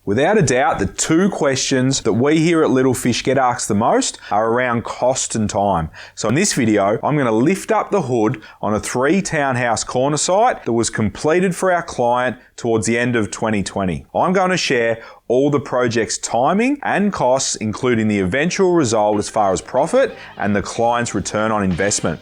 Without a doubt, the two questions that we here at Little Fish get asked the most are around cost and time. So in this video, I'm going to lift up the hood on a 3-townhouse corner site that was completed for our client towards the end of 2020. I'm going to share all the project's timing and costs, including the eventual result as far as profit and the client's return on investment.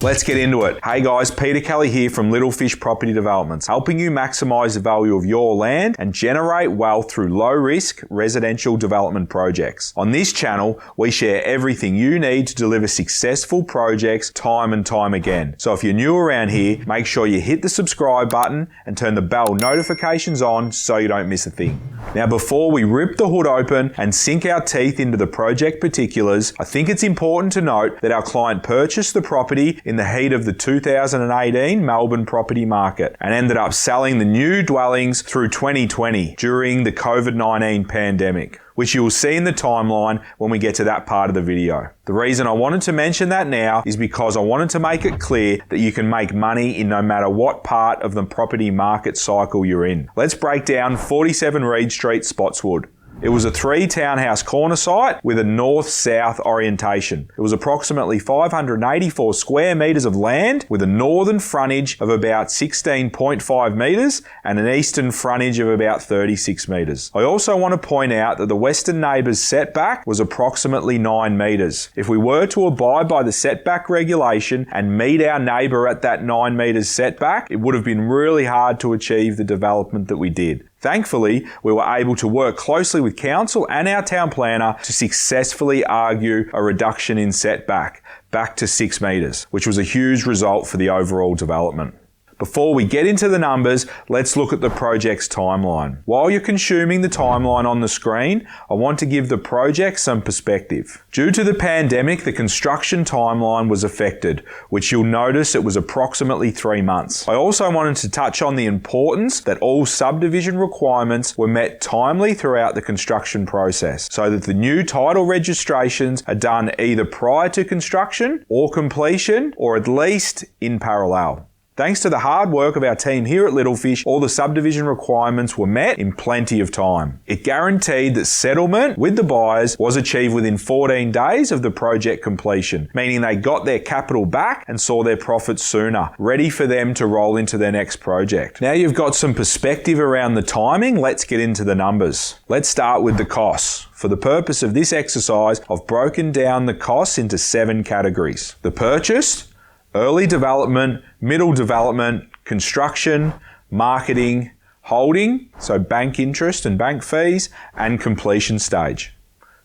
Let's get into it. Hey guys, Peter Kelly here from Little Fish Property Developments, helping you maximize the value of your land and generate wealth through low-risk residential development projects. On this channel, we share everything you need to deliver successful projects time and time again. So if you're new around here, make sure you hit the subscribe button and turn the bell notifications on so you don't miss a thing. Now, before we rip the hood open and sink our teeth into the project particulars, I think it's important to note that our client purchased the property in the heat of the 2018 Melbourne property market and ended up selling the new dwellings through 2020 during the COVID-19 pandemic, which you will see in the timeline when we get to that part of the video. The reason I wanted to mention that now is because I wanted to make it clear that you can make money in no matter what part of the property market cycle you're in. Let's break down 47 Reed Street, Spotswood. It was a 3-townhouse corner site with a north-south orientation. It was approximately 584 square metres of land with a northern frontage of about 16.5 metres and an eastern frontage of about 36 metres. I also want to point out that the western neighbour's setback was approximately 9 metres. If we were to abide by the setback regulation and meet our neighbour at that 9 metres setback, it would have been really hard to achieve the development that we did. Thankfully, we were able to work closely with council and our town planner to successfully argue a reduction in setback back to 6 metres, which was a huge result for the overall development. Before we get into the numbers, let's look at the project's timeline. While you're consuming the timeline on the screen, I want to give the project some perspective. Due to the pandemic, the construction timeline was affected, which you'll notice it was approximately 3 months. I also wanted to touch on the importance that all subdivision requirements were met timely throughout the construction process, so that the new title registrations are done either prior to construction or completion, or at least in parallel. Thanks to the hard work of our team here at Little Fish, all the subdivision requirements were met in plenty of time. It guaranteed that settlement with the buyers was achieved within 14 days of the project completion, meaning they got their capital back and saw their profits sooner, ready for them to roll into their next project. Now you've got some perspective around the timing, let's get into the numbers. Let's start with the costs. For the purpose of this exercise, I've broken down the costs into 7 categories. The purchase, early development, middle development, construction, marketing, holding, so bank interest and bank fees, and completion stage.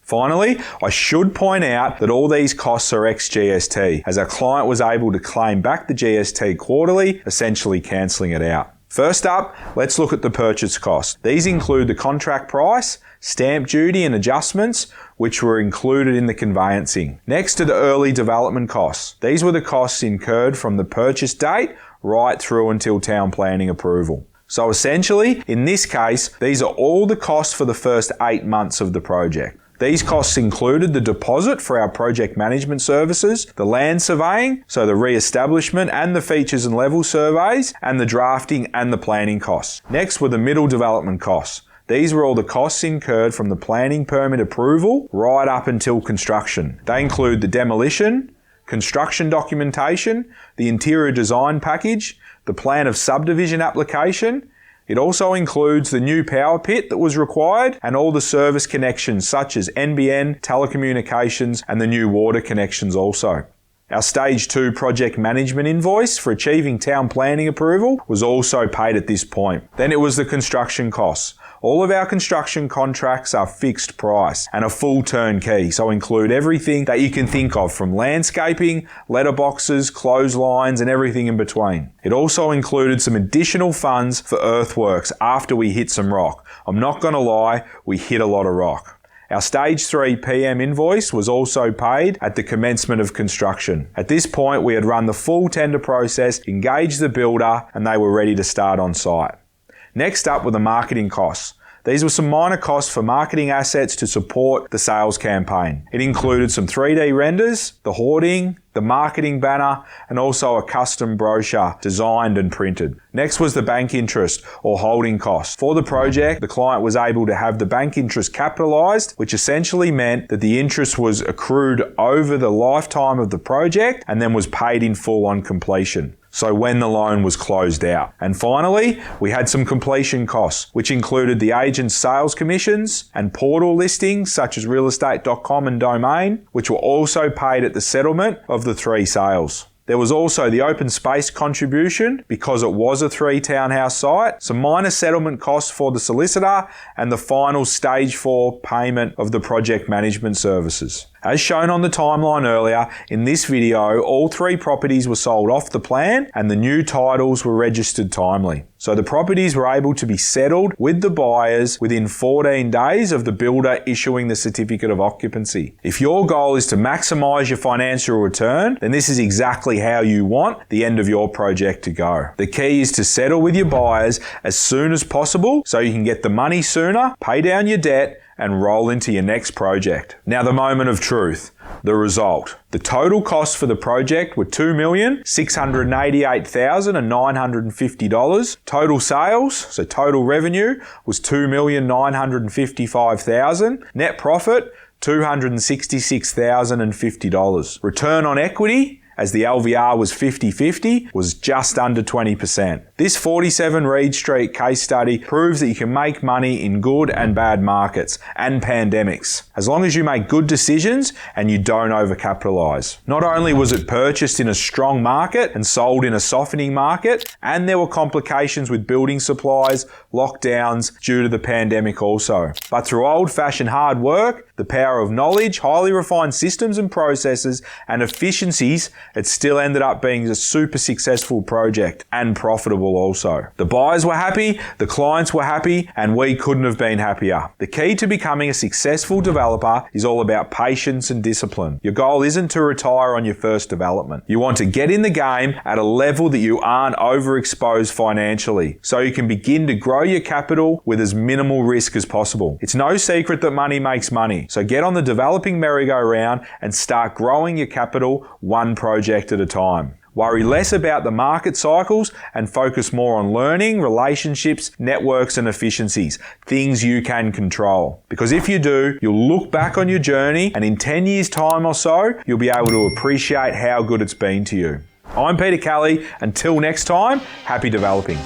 Finally, I should point out that all these costs are ex-GST, as our client was able to claim back the GST quarterly, essentially cancelling it out. First up, let's look at the purchase cost. These include the contract price, stamp duty and adjustments, which were included in the conveyancing. Next to the early development costs. These were the costs incurred from the purchase date right through until town planning approval. So essentially, in this case, these are all the costs for the first 8 months of the project. These costs included the deposit for our project management services, the land surveying, so the re-establishment and the features and level surveys, and the drafting and the planning costs. Next were the middle development costs. These were all the costs incurred from the planning permit approval right up until construction. They include the demolition, construction documentation, the interior design package, the plan of subdivision application. It also includes the new power pit that was required and all the service connections such as NBN, telecommunications, and the new water connections also. Our Stage 2 project management invoice for achieving town planning approval was also paid at this point. Then it was the construction costs. All of our construction contracts are fixed price and a full turnkey, so include everything that you can think of from landscaping, letterboxes, clotheslines and everything in between. It also included some additional funds for earthworks after we hit some rock. I'm not going to lie, we hit a lot of rock. Our Stage 3 PM invoice was also paid at the commencement of construction. At this point, we had run the full tender process, engaged the builder, and they were ready to start on site. Next up were the marketing costs. These were some minor costs for marketing assets to support the sales campaign. It included some 3D renders, the hoarding, the marketing banner, and also a custom brochure designed and printed. Next was the bank interest or holding cost. For the project, the client was able to have the bank interest capitalized, which essentially meant that the interest was accrued over the lifetime of the project and then was paid in full on completion. So when the loan was closed out. And finally, we had some completion costs, which included the agent's sales commissions and portal listings such as realestate.com and domain, which were also paid at the settlement of the 3 sales. There was also the open space contribution because it was a 3-townhouse site, some minor settlement costs for the solicitor, and the final stage 4 payment of the project management services. As shown on the timeline earlier, in this video, all 3 properties were sold off the plan and the new titles were registered timely. So the properties were able to be settled with the buyers within 14 days of the builder issuing the certificate of occupancy. If your goal is to maximize your financial return, then this is exactly how you want the end of your project to go. The key is to settle with your buyers as soon as possible so you can get the money sooner, pay down your debt, and roll into your next project. Now the moment of truth, the result. The total costs for the project were $2,688,950. Total sales, so total revenue, was $2,955,000. Net profit, $266,050. Return on equity, as the LVR was 50-50, was just under 20%. This 47 Reed Street case study proves that you can make money in good and bad markets and pandemics, as long as you make good decisions and you don't overcapitalize. Not only was it purchased in a strong market and sold in a softening market, and there were complications with building supplies, lockdowns due to the pandemic also, but through old-fashioned hard work, the power of knowledge, highly refined systems and processes, and efficiencies, it still ended up being a super successful project and profitable also. The buyers were happy, the clients were happy, and we couldn't have been happier. The key to becoming a successful developer is all about patience and discipline. Your goal isn't to retire on your first development. You want to get in the game at a level that you aren't overexposed financially, so you can begin to grow your capital with as minimal risk as possible. It's no secret that money makes money, so get on the developing merry-go-round and start growing your capital one project at a time. Worry less about the market cycles and focus more on learning, relationships, networks, and efficiencies, things you can control. Because if you do, you'll look back on your journey and in 10 years' time or so, you'll be able to appreciate how good it's been to you. I'm Peter Kelly. Until next time, happy developing.